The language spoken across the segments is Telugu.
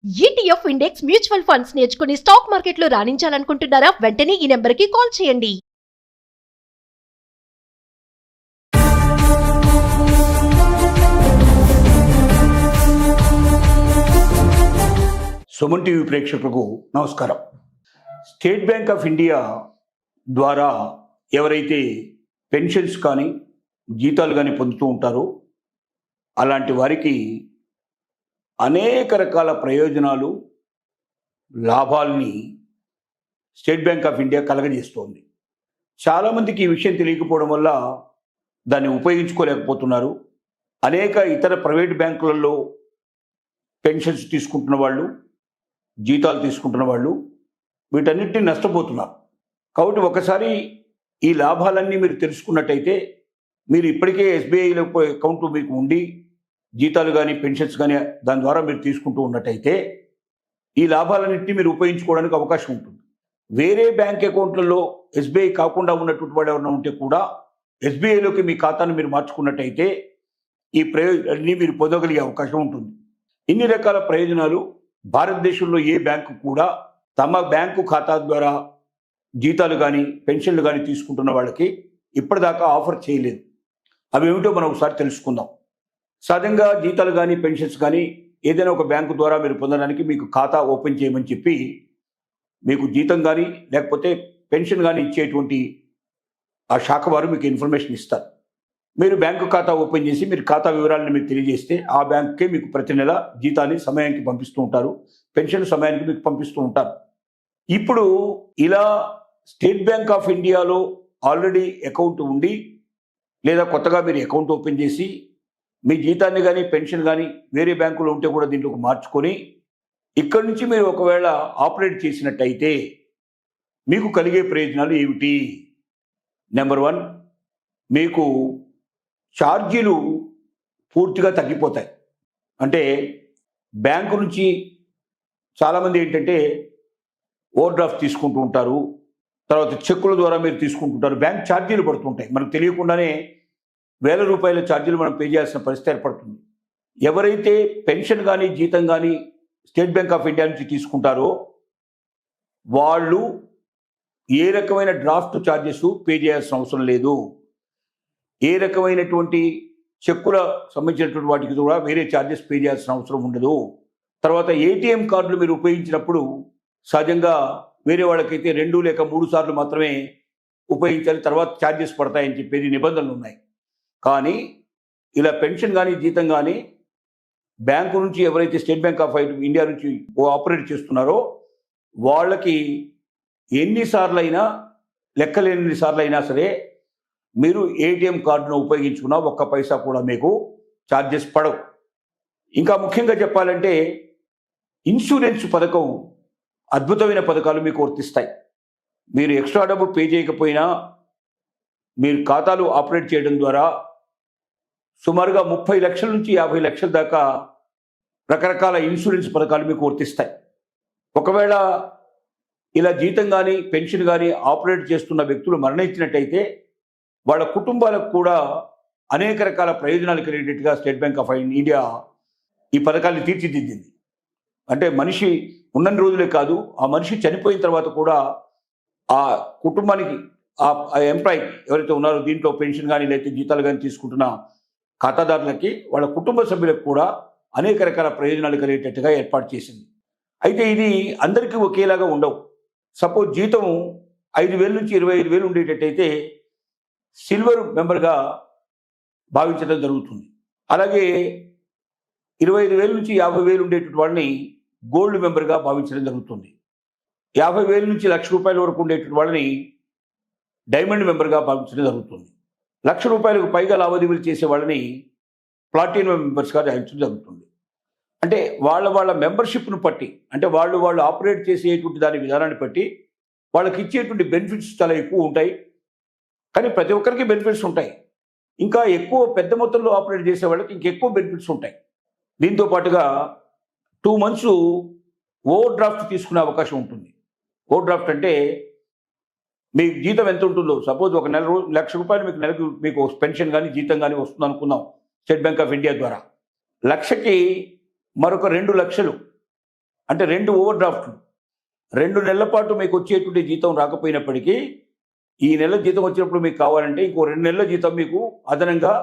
ఈటీఎఫ్ ఇండెక్స్ మ్యూచువల్ ఫండ్స్ నేర్చుకుని స్టాక్ మార్కెట్లో రాణించాలనుకుంటున్నారా? వెంటనే ఈ నెంబర్కి కాల్ చేయండి. సుమన్ టీవీ ప్రేక్షకులకు నమస్కారం. స్టేట్ బ్యాంక్ ఆఫ్ ఇండియా ద్వారా ఎవరైతే పెన్షన్స్ కానీ జీతాలు కానీ పొందుతూ ఉంటారో అలాంటి వారికి అనేక రకాల ప్రయోజనాలు, లాభాల్ని స్టేట్ బ్యాంక్ ఆఫ్ ఇండియా కలగజేస్తోంది. చాలామందికి ఈ విషయం తెలియకపోవడం వల్ల దాన్ని ఉపయోగించుకోలేకపోతున్నారు. అనేక ఇతర ప్రైవేట్ బ్యాంకులలో పెన్షన్స్ తీసుకుంటున్న వాళ్ళు, జీతాలు తీసుకుంటున్న వాళ్ళు వీటన్నిటిని నష్టపోతున్నారు. కాబట్టి ఒకసారి ఈ లాభాలన్నీ మీరు తెలుసుకున్నట్టయితే, మీరు ఇప్పటికే ఎస్బీఐలో అకౌంట్ మీకు ఉండి జీతాలు కానీ పెన్షన్స్ కానీ దాని ద్వారా మీరు తీసుకుంటూ ఉన్నట్టయితే ఈ లాభాలన్నింటినీ మీరు ఉపయోగించుకోవడానికి అవకాశం ఉంటుంది. వేరే బ్యాంక్ అకౌంట్లలో ఎస్బీఐ కాకుండా ఉన్నటువంటి వాడు ఎవరైనా ఉంటే కూడా ఎస్బీఐలోకి మీ ఖాతాను మీరు మార్చుకున్నట్టయితే ఈ ప్రయోజనాన్ని మీరు పొందగలిగే అవకాశం ఉంటుంది. ఇన్ని రకాల ప్రయోజనాలు భారతదేశంలో ఏ బ్యాంకు కూడా తమ బ్యాంకు ఖాతా ద్వారా జీతాలు కానీ పెన్షన్లు కానీ తీసుకుంటున్న వాళ్ళకి ఇప్పటిదాకా ఆఫర్ చేయలేదు. అవి ఏమిటో మనం ఒకసారి తెలుసుకుందాం. సహజంగా జీతాలు కానీ పెన్షన్స్ కానీ ఏదైనా ఒక బ్యాంకు ద్వారా మీరు పొందడానికి మీకు ఖాతా ఓపెన్ చేయమని చెప్పి మీకు జీతం కానీ లేకపోతే పెన్షన్ కానీ ఇచ్చేటువంటి ఆ శాఖ వారు మీకు ఇన్ఫర్మేషన్ ఇస్తారు. మీరు బ్యాంకు ఖాతా ఓపెన్ చేసి మీరు ఖాతా వివరాలను మీకు తెలియజేస్తే ఆ బ్యాంకుకే మీకు ప్రతి నెల జీతాన్ని సమయానికి పంపిస్తూ ఉంటారు, పెన్షన్ సమయానికి మీకు పంపిస్తూ ఉంటారు. ఇప్పుడు ఇలా స్టేట్ బ్యాంక్ ఆఫ్ ఇండియాలో ఆల్రెడీ అకౌంట్ ఉండి లేదా కొత్తగా మీరు అకౌంట్ ఓపెన్ చేసి మీ జీతాన్ని కానీ పెన్షన్ కానీ వేరే బ్యాంకులో ఉంటే కూడా దీంట్లోకి మార్చుకొని ఇక్కడి నుంచి మీరు ఒకవేళ ఆపరేట్ చేసినట్టయితే మీకు కలిగే ప్రయోజనాలు ఏమిటి? నెంబర్ 1, మీకు ఛార్జీలు పూర్తిగా తగ్గిపోతాయి. అంటే బ్యాంకు నుంచి చాలామంది ఏంటంటే ఓవర్ డ్రాఫ్ట్ తీసుకుంటూ ఉంటారు, తర్వాత చెక్కుల ద్వారా మీరు తీసుకుంటుంటారు, బ్యాంక్ ఛార్జీలు పడుతుంటాయి. మనకు తెలియకుండానే వేల రూపాయల ఛార్జీలు మనం పే చేయాల్సిన పరిస్థితి ఏర్పడుతుంది. ఎవరైతే పెన్షన్ కానీ జీతం కానీ స్టేట్ బ్యాంక్ ఆఫ్ ఇండియా నుంచి తీసుకుంటారో వాళ్ళు ఏ రకమైన డ్రాఫ్ట్ ఛార్జెస్ పే చేయాల్సిన అవసరం లేదు. ఏ రకమైనటువంటి చెక్కుల సంబంధించినటువంటి వాటికి కూడా వేరే ఛార్జెస్ పే చేయాల్సిన అవసరం ఉండదు. తర్వాత ఏటీఎం కార్డులు మీరు ఉపయోగించినప్పుడు సహజంగా వేరే వాళ్ళకైతే 2 లేక 3 సార్లు మాత్రమే ఉపయోగించాలి, తర్వాత ఛార్జెస్ పడతాయని చెప్పేది నిబంధనలు ఉన్నాయి. కానీ ఇలా పెన్షన్ కానీ జీతం కానీ బ్యాంకు నుంచి ఎవరైతే స్టేట్ బ్యాంక్ ఆఫ్ ఇండియా నుంచి ఆపరేట్ చేస్తున్నారో వాళ్ళకి ఎన్నిసార్లు అయినా లెక్కలేని సార్లు అయినా సరే మీరు ఏటీఎం కార్డును ఉపయోగించుకున్నా ఒక్క పైసా కూడా మీకు ఛార్జెస్ పడవు. ఇంకా ముఖ్యంగా చెప్పాలంటే ఇన్సూరెన్స్ పథకం అద్భుతమైన పథకాలు మీకు వర్తిస్తాయి. మీరు ఎక్స్ట్రా డబ్బు పే చేయకపోయినా మీరు ఖాతాలు ఆపరేట్ చేయడం ద్వారా సుమారుగా 30 లక్షల నుంచి 50 లక్షల దాకా రకరకాల ఇన్సూరెన్స్ పథకాలు మీకు వర్తిస్తాయి. ఒకవేళ ఇలా జీతం కానీ పెన్షన్ కానీ ఆపరేట్ చేస్తున్న వ్యక్తులు మరణించినట్టయితే వాళ్ళ కుటుంబాలకు కూడా అనేక రకాల ప్రయోజనాలు కలిగేటట్టుగా స్టేట్ బ్యాంక్ ఆఫ్ ఇండియా ఈ పథకాన్ని తీర్చిదిద్దింది. అంటే మనిషి ఉన్న రోజులే కాదు, ఆ మనిషి చనిపోయిన తర్వాత కూడా ఆ కుటుంబానికి ఆ ఎంప్లాయీ ఎవరైతే ఉన్నారో దీంట్లో పెన్షన్ కానీ లేకపోతే జీతాలు కానీ తీసుకుంటున్న ఖాతాదారులకి వాళ్ళ కుటుంబ సభ్యులకు కూడా అనేక రకాల ప్రయోజనాలు కలిగేటట్టుగా ఏర్పాటు చేసింది. అయితే ఇది అందరికీ ఒకేలాగా ఉండవు. సపోజ్ జీతం 5,000 నుంచి 25,000 ఉండేటట్టయితే సిల్వర్ మెంబర్గా భావించడం జరుగుతుంది. అలాగే 25,000 నుంచి 50,000 ఉండేటువంటి వాళ్ళని గోల్డ్ మెంబర్గా భావించడం జరుగుతుంది. 50,000 నుంచి ₹1,00,000 వరకు ఉండేటువంటి వాళ్ళని డైమండ్ మెంబర్గా భావించడం జరుగుతుంది. ₹1,00,000 పైగా లావాదేవీలు చేసే వాళ్ళని ప్లాటినం మెంబర్స్గా భావించడం జరుగుతుంది. అంటే వాళ్ళ మెంబర్షిప్ను బట్టి, అంటే వాళ్ళు ఆపరేట్ చేసేటువంటి దాని విధానాన్ని బట్టి వాళ్ళకి ఇచ్చేటువంటి బెనిఫిట్స్ చాలా ఎక్కువ ఉంటాయి. కానీ ప్రతి ఒక్కరికి బెనిఫిట్స్ ఉంటాయి. ఇంకా ఎక్కువ పెద్ద మొత్తంలో ఆపరేట్ చేసే వాళ్ళకి ఇంకెక్కువ బెనిఫిట్స్ ఉంటాయి. దీంతో పాటుగా 2 months ఓవర్ డ్రాఫ్ట్ తీసుకునే అవకాశం ఉంటుంది. ఓవర్ డ్రాఫ్ట్ అంటే మీ జీతం ఎంత ఉంటుందో, సపోజ్ ఒక నెల ₹1,00,000 మీకు నెలకు మీకు పెన్షన్ కానీ జీతం కానీ వస్తుంది అనుకుందాం స్టేట్ బ్యాంక్ ఆఫ్ ఇండియా ద్వారా. 1,00,000కి మరొక 2 లక్షలు అంటే 2 ఓవర్ డ్రాఫ్ట్లు 2 నెలల పాటు మీకు వచ్చేటువంటి జీతం రాకపోయినప్పటికీ ఈ నెల జీతం వచ్చినప్పుడు మీకు కావాలంటే ఇంకో 2 నెలల జీతం మీకు అదనంగా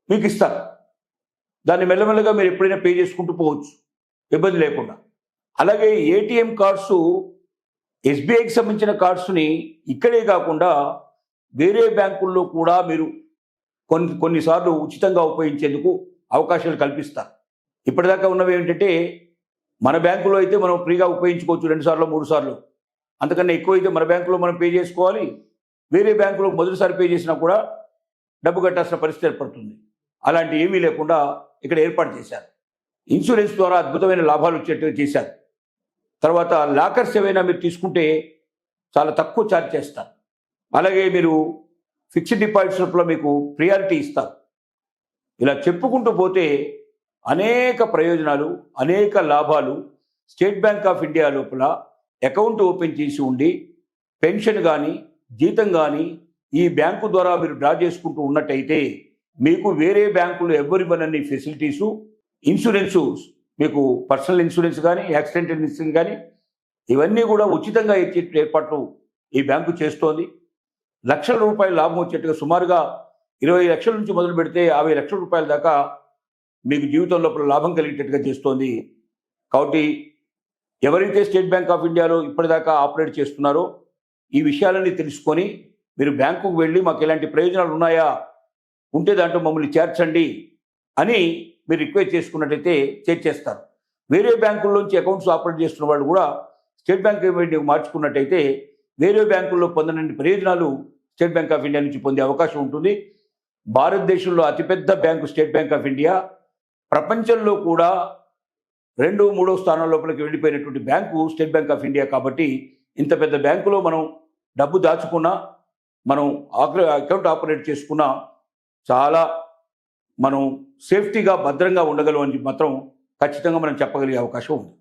మీకు ఇస్తారు. దాన్ని మెల్లమెల్లగా మీరు ఎప్పుడైనా పే చేసుకుంటూ పోవచ్చు ఇబ్బంది లేకుండా. అలాగే ఏటీఎం కార్డ్స్, ఎస్బీఐకి సంబంధించిన కార్డ్స్ని ఇక్కడే కాకుండా వేరే బ్యాంకుల్లో కూడా మీరు కొన్నిసార్లు ఉచితంగా ఉపయోగించేందుకు అవకాశాలు కల్పిస్తారు. ఇప్పటిదాకా ఉన్నవి ఏంటంటే మన బ్యాంకులో అయితే మనం ఫ్రీగా ఉపయోగించుకోవచ్చు 2 సార్లు 3 సార్లు, అంతకన్నా ఎక్కువ అయితే మన బ్యాంకులో మనం పే చేసుకోవాలి. వేరే బ్యాంకులో మొదటిసారి పే చేసినా కూడా డబ్బు కట్టాల్సిన పరిస్థితి ఏర్పడుతుంది. అలాంటి ఏమీ లేకుండా ఇక్కడ ఏర్పాటు చేశారు. ఇన్సూరెన్స్ ద్వారా అద్భుతమైన లాభాలు వచ్చేట్టుగా చేశారు. తర్వాత లాకర్స్ ఏవైనా మీరు తీసుకుంటే చాలా తక్కువ ఛార్జ్ చేస్తారు. అలాగే మీరు ఫిక్స్డ్ డిపాజిట్స్లో మీకు ప్రియారిటీ ఇస్తారు. ఇలా చెప్పుకుంటూ పోతే అనేక ప్రయోజనాలు, అనేక లాభాలు స్టేట్ బ్యాంక్ ఆఫ్ ఇండియా లోపల అకౌంట్ ఓపెన్ చేసి ఉండి పెన్షన్ కానీ జీతం కానీ ఈ బ్యాంకు ద్వారా మీరు డ్రా చేసుకుంటూ ఉన్నట్టయితే మీకు వేరే బ్యాంకులు ఎవరివ్వనన్ని ఫెసిలిటీసు, ఇన్సూరెన్సు, మీకు పర్సనల్ ఇన్సూరెన్స్ కానీ యాక్సిడెంటల్ ఇన్సూరెన్స్ కానీ ఇవన్నీ కూడా ఉచితంగా ఇచ్చే ఏర్పాట్లు ఈ బ్యాంకు చేస్తోంది. లక్షల రూపాయల లాభం వచ్చేట్టుగా సుమారుగా 20 లక్షల నుంచి మొదలు పెడితే 50 లక్షల రూపాయల దాకా మీకు జీవితం లోపల లాభం కలిగేటట్టుగా చేస్తోంది. కాబట్టి ఎవరైతే స్టేట్ బ్యాంక్ ఆఫ్ ఇండియాలో ఇప్పటిదాకా ఆపరేట్ చేస్తున్నారో ఈ విషయాలన్నీ తెలుసుకొని మీరు బ్యాంకుకు వెళ్ళి మాకు ఇలాంటి ప్రయోజనాలు ఉన్నాయా, ఉంటే దాంట్లో మమ్మల్ని చేర్చండి అని మీరు రిక్వెస్ట్ చేసుకున్నట్టయితే చేర్చేస్తారు. వేరే బ్యాంకుల్లోంచి అకౌంట్స్ ఆపరేట్ చేస్తున్న వాళ్ళు కూడా స్టేట్ బ్యాంక్ ఆఫ్ ఇండియా మార్చుకున్నట్టయితే వేరే బ్యాంకుల్లో పొందనన్ని ప్రయోజనాలు స్టేట్ బ్యాంక్ ఆఫ్ ఇండియా నుంచి పొందే అవకాశం ఉంటుంది. భారతదేశంలో అతిపెద్ద bank State Bank of India, ప్రపంచంలో కూడా 2, 3 స్థానాల లోపలికి వెళ్ళిపోయినటువంటి bank State Bank of India. కాబట్టి ఇంత పెద్ద బ్యాంకులో మనం డబ్బు దాచుకున్నా, మనం అకౌంట్ ఆపరేట్ చేసుకున్నా చాలా మనం సేఫ్టీగా భద్రంగా ఉండగలం అని మాత్రం ఖచ్చితంగా మనం చెప్పగలిగే అవకాశం ఉంది.